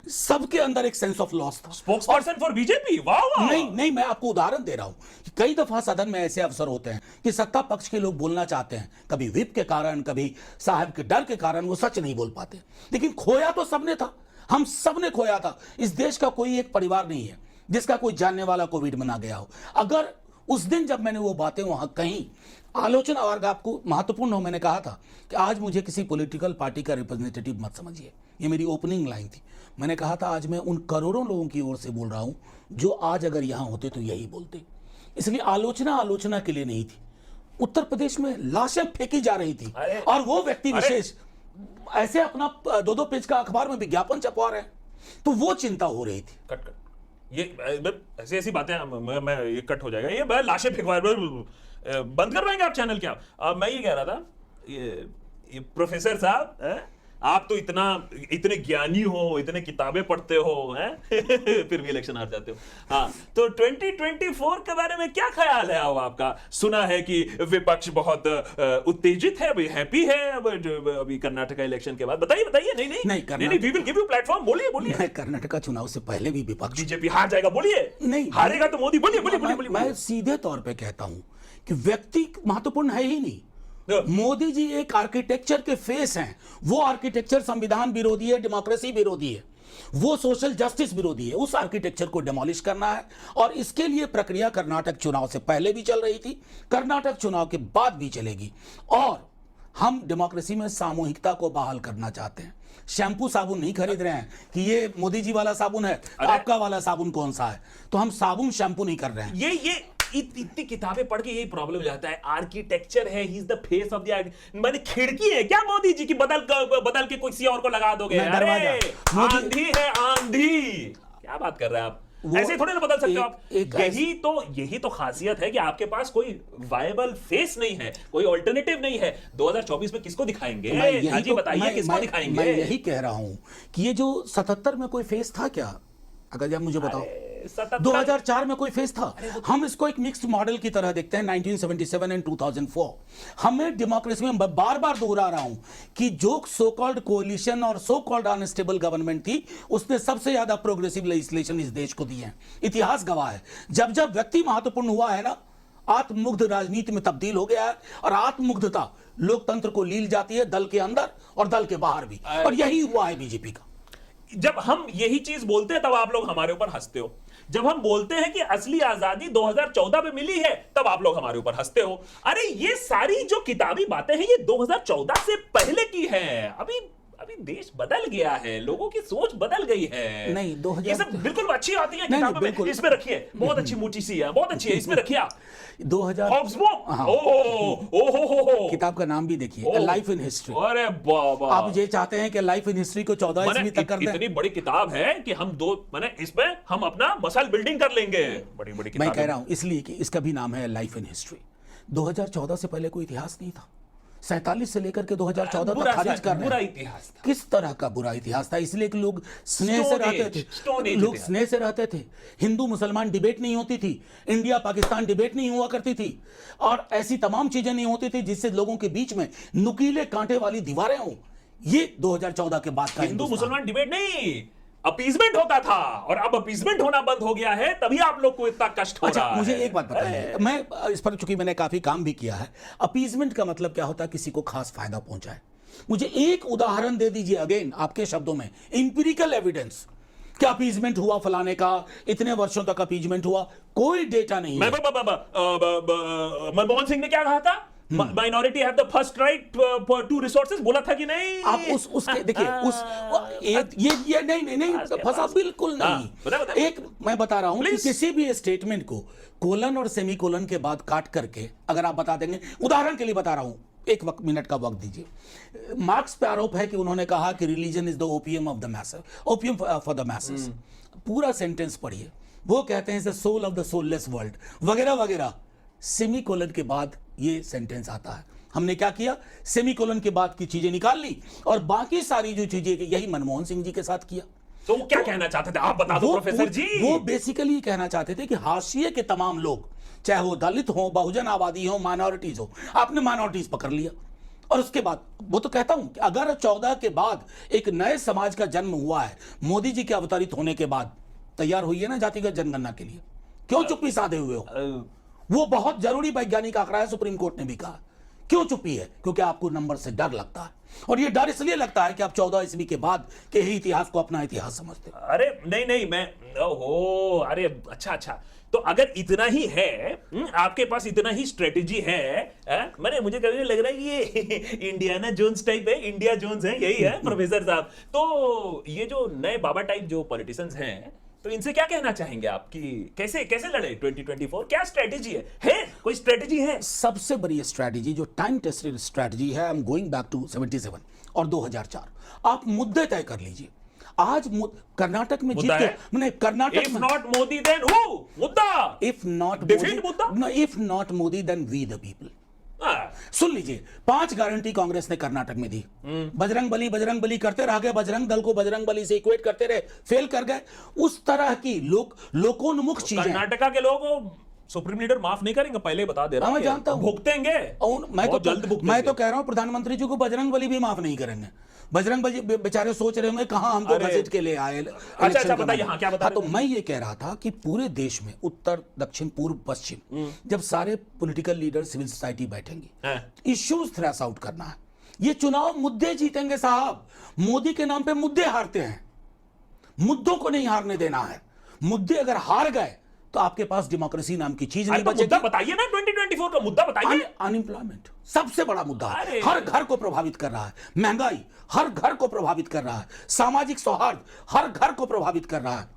सबके अंदर एक सेंस ऑफ लॉस था। स्पोक्सपर्सन फॉर बीजेपी, वाह। नहीं, मैं आपको उदाहरण दे रहा हूं कि कई दफा सदन में ऐसे अवसर होते हैं कि सत्ता पक्ष के लोग बोलना चाहते हैं, कभी विप के कारण, कभी साहब के डर के कारण वो सच नहीं बोल पाते। लेकिन खोया तो सबने था, हम सबने खोया था। इस देश का कोई एक परिवार नहीं है जिसका कोई जानने वाला कोविड में ना गया हो। अगर उस दिन जब मैंने वो बातें वहां कहीं, आलोचना वर्ग आपको महत्वपूर्ण हो, मैंने कहा था कि आज मुझे किसी पॉलिटिकल पार्टी का रिप्रेजेंटेटिव मत समझिए, ये मेरी ओपनिंग लाइन थी। मैंने कहा था आज मैं उन करोड़ों लोगों की ओर से बोल रहा हूं जो आज अगर यहां होते तो यही बोलते। इसलिए आलोचना के लिए नहीं थी। उत्तर प्रदेश में लाशें फेंकी जा रही थी और वो व्यक्ति विशेष ऐसे अपना 2-2 पेज का अखबार में विज्ञापन छपवा रहे हैं, तो वो चिंता हो रही थी। कट ये ऐसी बातें मैं ये कट हो जाएगा, ये लाशें फेंकवा बंद करवाएंगे आप चैनल क्या? मैं ये कह रहा था, ये प्रोफेसर साहब, आप तो इतने ज्ञानी हो, इतने किताबें पढ़ते हो, हैं? फिर भी इलेक्शन हार जाते हो। हाँ, तो 2024 के बारे में क्या ख्याल है अब आपका? सुना है कि विपक्ष बहुत उत्तेजित है, हैप्पी है अभी कर्नाटका इलेक्शन के बाद। बताइए। नहीं, we will give you platform. बोलिए। कर्नाटका चुनाव से पहले भी विपक्ष, बीजेपी हार जाएगा, बोलिए। नहीं, हारेगा तो मोदी। बोलिए। मैं सीधे तौर पे कहता हूं कि व्यक्ति महत्वपूर्ण है ही नहीं। मोदी जी एक आर्किटेक्चर के फेस हैं। वो आर्किटेक्चर संविधान विरोधी है, डेमोक्रेसी विरोधी है, वो सोशल जस्टिस विरोधी है। उस आर्किटेक्चर को डेमोलिश करना है, और इसके लिए प्रक्रिया कर्नाटक चुनाव से पहले भी चल रही थी, कर्नाटक चुनाव के बाद भी चलेगी। और हम डेमोक्रेसी में सामूहिकता को बहाल करना चाहते हैं। शैम्पू साबुन नहीं खरीद रहे हैं कि ये मोदी जी वाला साबुन है, आपका वाला साबुन कौन सा है। तो हम साबुन शैम्पू नहीं कर रहे हैं। ये इतनी किताबें पढ़ के यही प्रॉब्लम हो जाता है। आर्किटेक्चर है, he is the face of the, मैंने खिड़की है क्या मोदी जी की बदल के किसी और को लगा दोगे? अरे आंधी है, आंधी। क्या बात कर रहे हैं आप? ऐसे थोड़ी ना बदल सकते हो आप। यही तो खासियत है कि आपके पास कोई वायबल फेस नहीं है, कोई ऑल्टरनेटिव नहीं है। 2024 में किसको दिखाएंगे? बताइए, किसको दिखाएंगे? मैं यही कह रहा हूं कि ये जो 77 में कोई फेस था क्या? अगर आप मुझे बताओ, 2004 में कोई फेस था? हम इसको एक मिक्स्ड मॉडल की तरह देखते हैं, 1977 एंड 2004। हमें डेमोक्रेसी में बार बार दोहरा रहा हूं कि जो सो कॉल्ड कोalition और सो कॉल्ड अनस्टेबल गवर्नमेंट थी, उसने सबसे ज्यादा प्रोग्रेसिव लेजिस्लेशन इस देश को दी है। इतिहास गवाह है। जब व्यक्ति महत्वपूर्ण हुआ है ना, आत्ममुग्ध राजनीति में तब्दील हो गया है, और आत्ममुग्धता लोकतंत्र को लील जाती है दल के अंदर और दल के बाहर भी, और यही हुआ है बीजेपी का। जब हम यही चीज बोलते हैं तब आप लोग हमारे ऊपर हंसते हो। जब हम बोलते हैं कि असली आजादी 2014 में मिली है तब आप लोग हमारे ऊपर हंसते हो। अरे ये सारी जो किताबी बातें हैं ये 2014 से पहले की है। अभी देश बदल गया है, लोगों की सोच बदल गई है। नहीं, 2000 ये सब बिल्कुल अच्छी आती है नहीं, किताबों में। बिल्कुल। इसमें रखिए, बहुत अच्छी मोटी सी है, बहुत अच्छी है, इसमें रखिए आप 2000 हाँ। हो। किताब का नाम भी देखिए, लाइफ इन हिस्ट्री। अरे बाबा, आप ये चाहते हैं कि लाइफ इन हिस्ट्री को 14 ईस्वी तक कर दें? इतनी बड़ी किताब है कि हम इसमें हम अपना मसल बिल्डिंग कर लेंगे। बड़ी बड़ी किताब मैं कह रहा हूं इसलिए कि इसका भी नाम है लाइफ इन हिस्ट्री। 2014 से पहले कोई इतिहास नहीं था। 47 से लेकर के 2014 तक खारिज कर रहे हैं। बुरा इतिहास था। किस तरह का बुरा इतिहास था? इसलिए कि लोग स्नेह से रहते थे, लोग स्नेह से रहते थे। हिंदू मुसलमान डिबेट नहीं होती थी, इंडिया पाकिस्तान डिबेट नहीं हुआ करती थी, और ऐसी तमाम चीजें नहीं होती थी जिससे लोगों के बीच में नुकीले कांटे वाली दीवारें हों। ये 2014 के बाद का हिंदू मुसलमान डिबेट नहीं, अपीजमेंट होता था, और अब अपीजमेंट होना बंद हो गया है, तभी आप लोग को इतना कष्ट हो रहा है। मुझे एक बात बताइए, मैं इस पर चूंकि मैंने काफी काम भी किया है, अपीजमेंट का मतलब क्या होता है? किसी को खास फायदा पहुंचाए। मुझे एक उदाहरण दे दीजिए, अगेन आपके शब्दों में, इंपिरिकल एविडेंस क्या अपीजमेंट हुआ फलाने का, इतने वर्षों तक अपीजमेंट हुआ, कोई डेटा नहीं है। मनमोहन सिंह ने क्या कहा था? Minority have the first right to resources, बोला था कि नहीं? आप उसके देखिए, ये नहीं फंसा बिल्कुल नहीं। एक मैं बता रहा हूं कि किसी भी स्टेटमेंट को कोलन और सेमीकोलन के बाद काट करके अगर आप बता देंगे, उदाहरण के लिए बता रहा हूं, एक मिनट का वक्त दीजिए। मार्क्स पे आरोप है कि उन्होंने कहा कि religion is the opium of the message, opium for the message. पूरा सेंटेंस पढ़िए, वो कहते हैं the soul of the soulless world वगैरह वगैरह। सेमीकोलन के बाद ये सेंटेंस आता है। हमने क्या किया? सेमीकोलन के बाद की चीजें निकाल ली, और बाकी सारी जो चीजें, यही मनमोहन सिंह जी के साथ किया। तो क्या कहना चाहते थे आप, बता दो प्रोफेसर जी। वो बेसिकली कहना चाहते थे कि हाशिए के तमाम लोग, चाहे वो दलित हो, बहुजन आबादी हो, माइनॉरिटीज हो, आपने माइनॉरिटीज पकड़ लिया। और उसके बाद वो तो कहता हूं कि अगर 14 के बाद एक नए समाज का जन्म हुआ है, मोदी जी के अवतरित होने के बाद, तैयार हुई है ना जातिगत जनगणना के लिए। क्यों चुप्पी साधे हुए हो? वो बहुत जरूरी वैज्ञानिक आंकड़ा है, सुप्रीम कोर्ट ने भी कहा। क्यों चुप्पी है? क्योंकि आपको नंबर से डर लगता है, और ये डर इसलिए लगता है कि आप 14 ईस्वी के बाद के ही इतिहास को अपना इतिहास समझते हैं। अरे नहीं, मैं ओहो, अरे अच्छा, तो अगर इतना ही है, आपके पास इतना ही स्ट्रेटेजी है, मुझे कभी लग रहा है कि ये इंडियाना जोन्स टाइप है, इंडिया जोन्स है, यही है प्रोफेसर साहब। तो ये जो नए बाबा टाइप जो पॉलिटिशियंस हैं, तो इनसे क्या कहना चाहेंगे आप कि कैसे लड़े 2024? क्या स्ट्रेटेजी है? कोई स्ट्रेटेजी है? सबसे बड़ी स्ट्रेटेजी जो टाइम टेस्टेड स्ट्रेटेजी है, I am going back to 77 और 2004। आप मुद्दे तय कर लीजिए। आज कर्नाटक में जीत के, नहीं Karnataka, if not Modi then who? मुद्दा, इफ नॉट डिफीट मुद्दा, no, if not Modi then we the people. सुन लीजिए, 5 गारंटी कांग्रेस ने कर्नाटक में दी। बजरंग बली करते रह गए, बजरंग दल को बजरंग बली से इक्वेट करते रहे, फेल कर गए। उस तरह की लोकोन्मुख चीजें कर्नाटका के लोग सुप्रीम लीडर माफ नहीं करेंगे, पहले बता दे रहा हूं। मैं जानता हूं, भुगतेंगे। मैं तो कह रहा हूं प्रधानमंत्री जी को बजरंग बली भी माफ नहीं करेंगे। बजरंग बली बेचारे सोच रहे होंगे कहां हमको घसीट के ले आए। अच्छा, बताइए, हाँ क्या बता रहे? तो मैं ये कह रहा था कि पूरे देश में उत्तर, दक्षिण, पूर्व, पश्चिम, जब सारे पॉलिटिकल लीडर, सिविल सोसाइटी बैठेंगे, इश्यूज थ्रेश आउट करना है। ये चुनाव मुद्दे जीतेंगे साहब। मोदी के नाम पे मुद्दे हारते हैं, मुद्दों को नहीं हारने देना है। मुद्दे अगर हार गए तो आपके पास डेमोक्रेसी नाम की चीज नहीं बचेगी। मुद्दा बताइए ना, 2024 का मुद्दा बताइए। अनएम्प्लॉयमेंट सबसे बड़ा मुद्दा है, हर घर को प्रभावित कर रहा है। महंगाई हर घर को प्रभावित कर रहा है। सामाजिक सौहार्द हर घर को प्रभावित कर रहा है।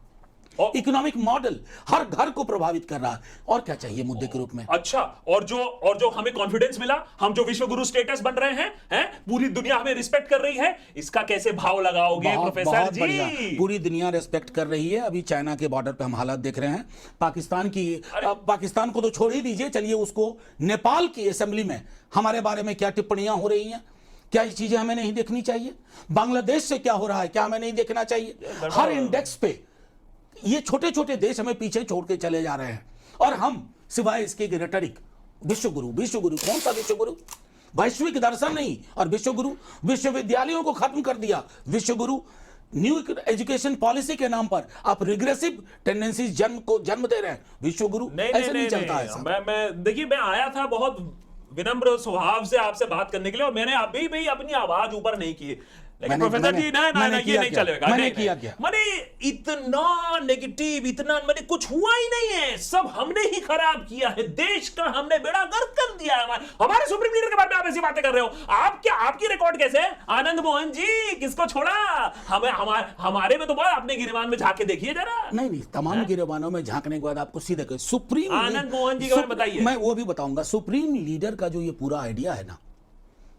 इकोनॉमिक मॉडल हर घर को प्रभावित कर रहा है। और क्या चाहिए मुद्दे के रूप में? अच्छा, और जो हमें कॉन्फिडेंस मिला, हम जो विश्व गुरु स्टेटस बन रहे हैं, पूरी दुनिया हमें रिस्पेक्ट कर रही है, इसका कैसे भाव लगाओगे प्रोफेसर जी? पूरी दुनिया रिस्पेक्ट कर रही है। अभी चाइना के बॉर्डर पे हम हालात देख रहे हैं। पाकिस्तान को तो छोड़ ही दीजिए, चलिए उसको नेपाल की असेंबली में हमारे बारे में क्या टिप्पणियां हो रही हैं, क्या ये चीजें हमें नहीं देखनी चाहिए? बांग्लादेश से क्या हो रहा है, क्या हमें नहीं देखना चाहिए? हर इंडेक्स पे ये छोटे छोटे देश हमें पीछे छोड़ के चले जा रहे हैं, और हम सिवाय इसके रेटरिक, विश्वगुरु कौन सा विश्वगुरु? वैश्विक दर्शन नहीं, और विश्वगुरु, विश्वविद्यालयों को खत्म कर दिया। विश्वगुरु न्यू एजुकेशन पॉलिसी के नाम पर आप रिग्रेसिव टेंडेंसीज जन्म दे रहे हैं। विश्वगुरु ऐसे नहीं चलता है साहब। मैं देखिए, मैं आया था बहुत विनम्र स्वभाव से आपसे बात करने के लिए, और मैंने अभी भी अपनी आवाज ऊपर नहीं की, लेकिन प्रोफेसर जी ना ये नहीं चलेगा। मैंने किया क्या? मैंने इतना नेगेटिव, इतना मैंने कुछ हुआ ही नहीं है, सब हमने ही खराब किया है, देश का हमने बेड़ा गर्क कर दिया है। हमारे सुप्रीम लीडर के बारे में आप ऐसी बातें कर रहे हो। आप क्या, आपकी रिकॉर्ड कैसे है? आनंद मोहन जी किसको छोड़ा? हमारे में तो बहुत, अपने गिरबान में झांक के देखिए जरा। नहीं, तमाम गिरबानों में झांकने के बाद आपको सीधे कहे सुप्रीम आनंद मोहन जी के बारे में बताइए। मैं वो भी बताऊंगा। सुप्रीम लीडर का जो ये पूरा आइडिया है ना,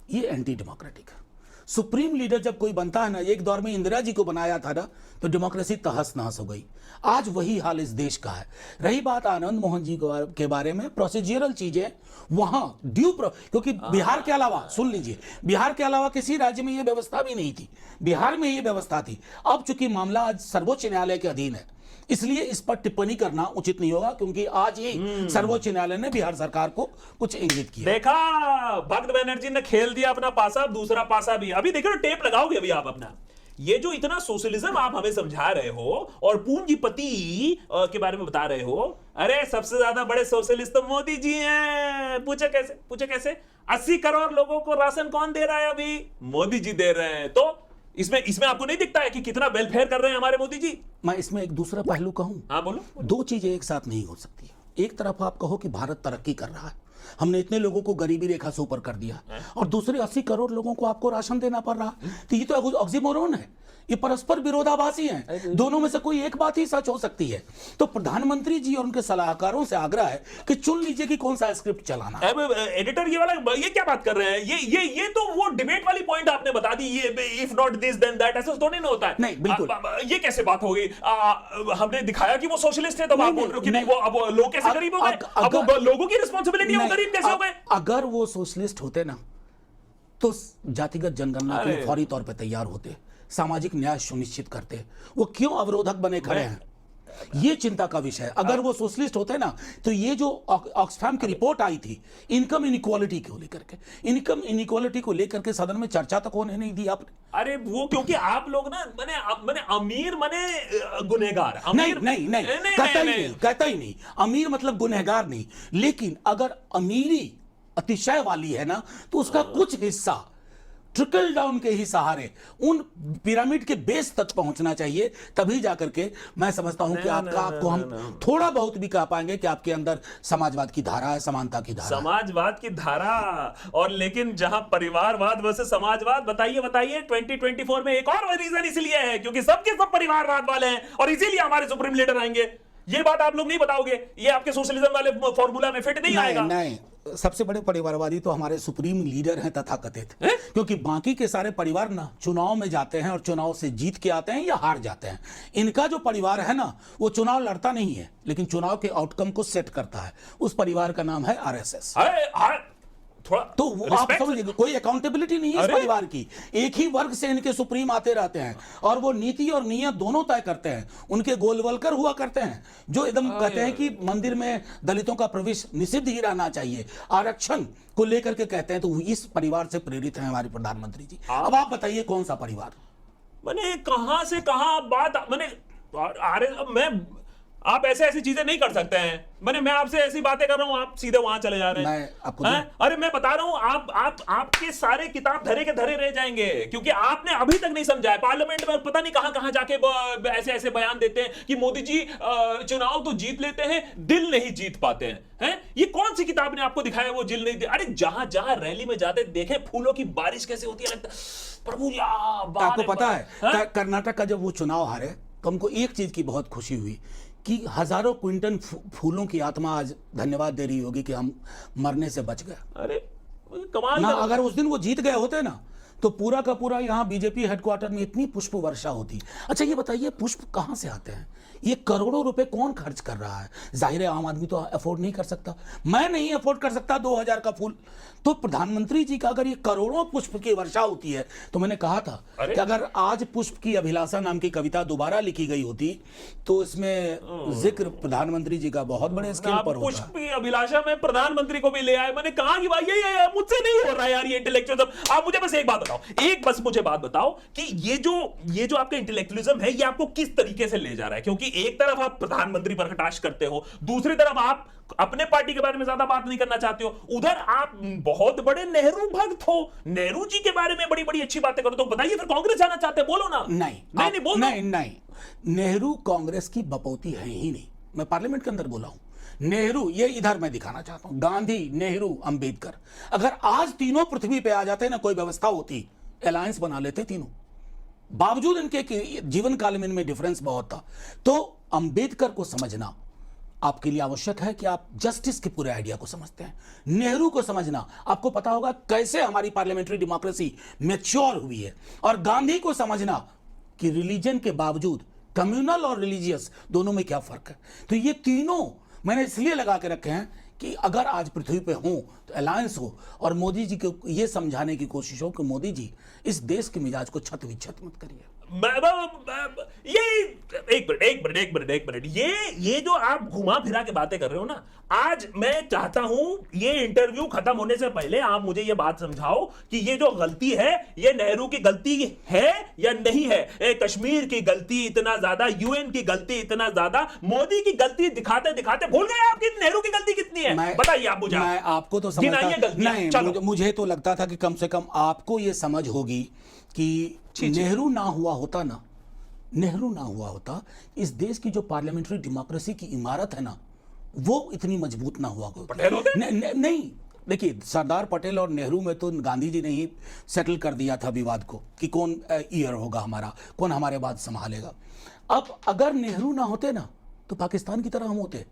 ये एंटी डेमोक्रेटिक है। सुप्रीम लीडर जब कोई बनता है ना, एक दौर में इंदिरा जी को बनाया था ना, तो डेमोक्रेसी तहस नहस हो गई। आज वही हाल इस देश का है। रही बात आनंद मोहन जी के बारे में, प्रोसीजरल चीजें वहां क्योंकि बिहार के अलावा, सुन लीजिए, बिहार के अलावा किसी राज्य में यह व्यवस्था भी नहीं थी, बिहार में यह व्यवस्था थी। अब चूंकि मामला आज सर्वोच्च न्यायालय के अधीन है, इसलिए इस पर टिप्पणी करना उचित नहीं होगा, क्योंकि आज ही सर्वोच्च न्यायालय ने बिहार सरकार को कुछ इंगित किया। देखा, भक्त बनर्जी ने खेल दिया अपना पासा, दूसरा पासा भी। अभी देखो, टेप लगाओगे अभी आप अपना, ये जो इतना सोशलिज्म आप हमें समझा रहे हो और पूंजीपति के बारे में बता रहे हो, अरे सबसे ज्यादा बड़े सोशलिस्ट तो मोदी जी हैं। पूछे कैसे 80 करोड़ लोगों को राशन कौन दे रहा है? अभी मोदी जी दे रहे हैं। तो इसमें आपको नहीं दिखता है कि कितना वेलफेयर कर रहे हैं हमारे मोदी जी? मैं इसमें एक दूसरा पहलू कहूं। हाँ बोलो। दो चीजें एक साथ नहीं हो सकती। एक तरफ आप कहो कि भारत तरक्की कर रहा है, हमने इतने लोगों को गरीबी रेखा से ऊपर कर दिया, और दूसरे 80 करोड़ लोगों को आपको राशन देना पड़ रहा है, तो ये तो ऑक्सीमोरोन है, ये परस्पर विरोधाभासी हैं। दोनों में से कोई एक बात ही सच हो सकती है। तो प्रधानमंत्री जी और उनके सलाहकारों से आग्रह है कि चुन लीजिए कि कौन सा स्क्रिप्ट चलाना है। एडिटर ये वाला ये क्या बात कर रहे हैं? ये तो वो डिबेट वाली पॉइंट आपने बता दी। ये if not this then that, ऐसा थोड़ी ना होता है। नहीं, बिल्कुल। ये कैसे बात हो गई? हमने दिखाया कि वो सोशलिस्ट है, तो आप बोल रहे हो कि नहीं, वो अब लोग कैसे गरीब हो गए? अब लोगों की रिस्पॉन्सिबिलिटी है, वो गरीब कैसे हो गए? अगर वो सोशलिस्ट होते ना, तो जातिगत जनगणना के फौरी तौर पर तैयार होते, सामाजिक न्याय सुनिश्चित करते। वो क्यों अवरोधक बने खड़े हैं, ये चिंता का विषय है। अगर वो सोशलिस्ट होते ना, तो ये जो ऑक्सफैम की रिपोर्ट आई थी इनकम इनइक्वालिटी को लेकर के, इनकम इनइक्वालिटी को लेकर के सदन में चर्चा तक होने नहीं दी आपने। अरे वो क्योंकि आप लोग ना मैंने अमीर माने गुनहगार। नहीं, कहता ही नहीं अमीर मतलब गुनहगार नहीं, लेकिन अगर अमीरी अतिशय वाली है ना, तो उसका कुछ हिस्सा ट्रिकल डाउन के ही सहारे उन पिरामिड के बेस तक पहुंचना चाहिए, तभी जाकर के मैं समझता हूं कि आपको हम थोड़ा बहुत भी कह पाएंगे कि आपके अंदर समाजवाद की धारा है, समानता की धारा, समाजवाद की धारा। और लेकिन जहां परिवारवाद वर्सेस समाजवाद, बताइए 2024 में एक और रीजन इसलिए है क्योंकि सबके सब परिवारवाद वाले हैं, और इसीलिए हमारे सुप्रीम लीडर आएंगे। ये बात आप लोग नहीं बताओगे, ये आपके सोशलिज्म वाले फॉर्मूला में फिट नहीं आएगा। नहीं, सबसे बड़े परिवारवादी तो हमारे सुप्रीम लीडर हैं तथाकथित, क्योंकि बाकी के सारे परिवार ना चुनाव में जाते हैं और चुनाव से जीत के आते हैं या हार जाते हैं। इनका जो परिवार है ना, वो चुनाव लड़ता नहीं है, लेकिन चुनाव के आउटकम को सेट करता है। उस परिवार का नाम है आरएसएस। तो आप समझिए, कोई अकाउंटेबिलिटी नहीं है इस परिवार की। एक ही वर्ग से इनके सुप्रीम आते रहते हैं और वो नीति और नियत दोनों तय करते हैं। उनके गोलवलकर हुआ करते हैं जो एकदम कहते हैं कि मंदिर में दलितों का प्रवेश निषिद्ध ही रहना चाहिए, आरक्षण को लेकर के कहते हैं। तो इस परिवार से प्रेरित हैं हमारे प्रधानमंत्री जी। अब आप बताइए कौन सा परिवार? मैंने कहां से कहां बात, मैं आप ऐसी चीजें नहीं कर सकते हैं। मैं आपसे ऐसी बातें कर रहा हूं, आप सीधे वहां चले जा रहे हैं। अरे मैं बता रहा हूं, आपके सारे किताब धरे के धरे रह जाएंगे, क्योंकि आपने अभी तक नहीं समझा है। पार्लियामेंट में पता नहीं कहां जाके ऐसे बयान देते हैं कि मोदी जी चुनाव तो जीत लेते हैं, दिल नहीं जीत पाते हैं। ये कौन सी किताब ने आपको दिखाया वो दिल नहीं? अरे जहां रैली में जाते देखे फूलों की बारिश कैसे होती है, प्रभु या आपको पता है कर्नाटक का जब वो चुनाव हारे, तो हमको एक चीज की बहुत खुशी हुई कि हजारों क्विंटल फूलों की आत्मा आज धन्यवाद दे रही होगी कि हम मरने से बच गए। अरे कमाल ना, अगर उस दिन वो जीत गए होते ना, तो पूरा का पूरा यहाँ बीजेपी हेडक्वार्टर में इतनी पुष्प वर्षा होती। अच्छा ये बताइए, पुष्प कहाँ से आते हैं? ये करोड़ों रुपए कौन खर्च कर रहा है? जाहिर है आम आदमी तो अफोर्ड नहीं कर सकता, मैं नहीं अफोर्ड कर सकता 2000 का फूल। तो प्रधानमंत्री जी का अगर ये करोड़ों पुष्प की वर्षा होती है, तो मैंने कहा था कि अगर आज पुष्प की अभिलाषा नाम की कविता दोबारा लिखी गई होती तो इसमें जिक्र प्रधानमंत्री जी का बहुत बड़े स्केल पर होता। पुष्प की अभिलाषा में प्रधानमंत्री को भी ले आए। मैंने कहा कि भाई ये मुझसे नहीं हो रहा यार ये इंटेलेक्चुअलिज्म। आप मुझे बस एक बात बताओ, बस मुझे बात बताओ कि ये जो आपका इंटेलेक्चुअलिज्म है ये आपको किस तरीके से ले जा रहा है? क्योंकि एक तरफ आप प्रधानमंत्री पर कटाक्ष करते हो, दूसरी तरफ आप अपने पार्टी के बारे में ज्यादा बात नहीं करना चाहते हो, उधर आप बहुत बड़े नेहरू भक्त हो, नेहरू जी के बारे में बड़ी बड़ी अच्छी बातें करो। तो बताइए फिर कांग्रेस जाना चाहते हो? बोलो ना। नहीं बोलो। नहीं, नेहरू कांग्रेस की बपौती है ही नहीं। मैं पार्लियामेंट के अंदर बोला हूं। नेहरू, ये इधर मैं दिखाना चाहता हूं, गांधी, नेहरू, अंबेडकर, अगर आज तीनों पृथ्वी पे आ जाते ना, कोई व्यवस्था होती, अलायंस बना लेते तीनों। बावजूद इनके जीवन काल में इनमें डिफरेंस बहुत था। तो अंबेडकर को समझना आपके लिए आवश्यक है कि आप जस्टिस के पूरे आइडिया को समझते हैं। नेहरू को समझना, आपको पता होगा कैसे हमारी पार्लियामेंट्री डेमोक्रेसी मैच्योर हुई है। और गांधी को समझना कि रिलीजन के बावजूद कम्युनल और रिलीजियस दोनों में क्या फर्क है। तो ये तीनों मैंने इसलिए लगा के रखे हैं कि अगर आज पृथ्वी पे हो तो अलायंस हो, और मोदी जी को ये समझाने की कोशिश हो कि मोदी जी इस देश के मिजाज को छत विच्छत मत करिए। ये एक मिनट, ये जो आप घुमा फिरा के बातें कर रहे हो ना, आज मैं चाहता हूं ये इंटरव्यू खत्म होने से पहले आप मुझे ये बात समझाओ कि ये जो गलती है ये नेहरू की गलती है या नहीं है? कश्मीर की गलती इतना ज्यादा, यूएन की गलती इतना ज्यादा, मोदी की गलती दिखाते दिखाते भूल गए आप कि नेहरू की गलती कितनी है? बताइए आप मुझे। मैं आपको तो समझता नहीं, मुझे तो लगता था कि कम से कम आपको ये समझ होगी कि नेहरू ना हुआ होता, इस देश की जो पार्लियामेंट्री डेमोक्रेसी की इमारत है ना, वो इतनी मजबूत ना हुआ होती। नहीं, देखिए, सरदार पटेल और नेहरू में तो गांधी जी ने ही सेटल कर दिया था विवाद को कि कौन ईयर होगा हमारा, कौन हमारे बाद संभालेगा। अब अगर नेहरू ना होते ना तो पाकिस्तान की तरह हम होते।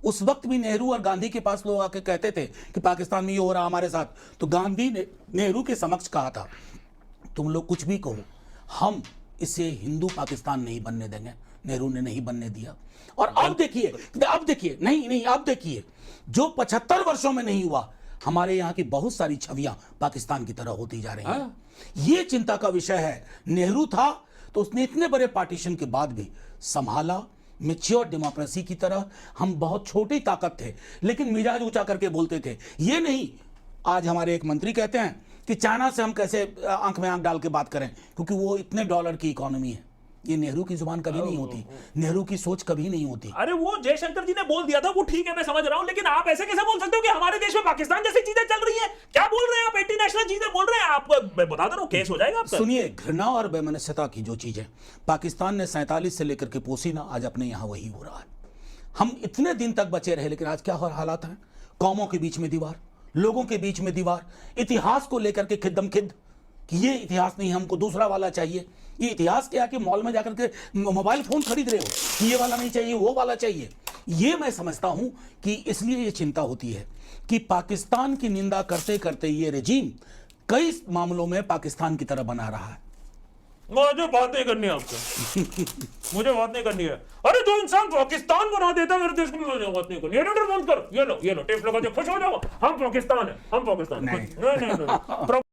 उस वक्त भी नेहरू और गांधी के पास लोग आके कहते थे कि पाकिस्तान में ये हो रहा हमारे साथ, तो गांधी ने नेहरू के समक्ष कहा था, तुम लोग कुछ भी कहो, हम इसे हिंदू पाकिस्तान नहीं बनने देंगे। नेहरू ने नहीं बनने दिया। और अब देखिए, अब देखिए जो 75 वर्षों में नहीं हुआ, हमारे यहाँ की बहुत सारी छवियां पाकिस्तान की तरह होती जा रही हैं। ये चिंता का विषय है। नेहरू था तो उसने इतने बड़े पार्टीशन के बाद भी संभाला। मैच्योर डेमोक्रेसी की तरह हम बहुत छोटी ताकत थे, लेकिन मिजाज ऊंचा करके बोलते थे। ये नहीं, आज हमारे एक मंत्री कहते हैं कि चाइना से हम कैसे आंख में आंख डाल के बात करें, क्योंकि वो इतने डॉलर की इकोनॉमी है। ये नेहरू की जुबान कभी नहीं होती, नेहरू की सोच कभी नहीं होती। अरे वो जयशंकर जी ने बोल दिया था, वो ठीक है, मैं समझ रहा हूं, लेकिन आप ऐसे कैसे बोल सकते हो कि हमारे देश में पाकिस्तान जैसी चीजें चल रही हैं? क्या बोल रहे हैं आप? एंटी नेशनल चीजें बोल रहे हैं आप? मैं बता दे रहा हूं, केस हो जाएगा आपका। सुनिए, घृणा और बेमनस्यता की जो चीजें पाकिस्तान ने 47 से लेकर के पोसी ना, आज अपने यहाँ वही हो रहा है। हम इतने दिन तक बचे रहे, लेकिन आज क्या हालात हैं? कौमों के बीच में दीवार, लोगों के बीच में दीवार, इतिहास को लेकर के खिद्दम खिद्द कि ये इतिहास नहीं, हमको दूसरा वाला चाहिए। ये इतिहास क्या कि मॉल में जाकर के मोबाइल फोन खरीद रहे हो कि ये वाला नहीं चाहिए, वो वाला चाहिए। ये मैं समझता हूं कि इसलिए ये चिंता होती है कि पाकिस्तान की निंदा करते करते ये रेजिम कई मामलों में पाकिस्तान की तरह बना रहा है। मुझे बात नहीं करनी है आपसे मुझे बात नहीं करनी है। अरे जो इंसान पाकिस्तान बना देता है मेरे देश को, मुझे बात नहीं करनी है। बंद करो, ये लो टेप लगा दे, खुश हो जाओ। हम पाकिस्तान है, हम पाकिस्तान। नहीं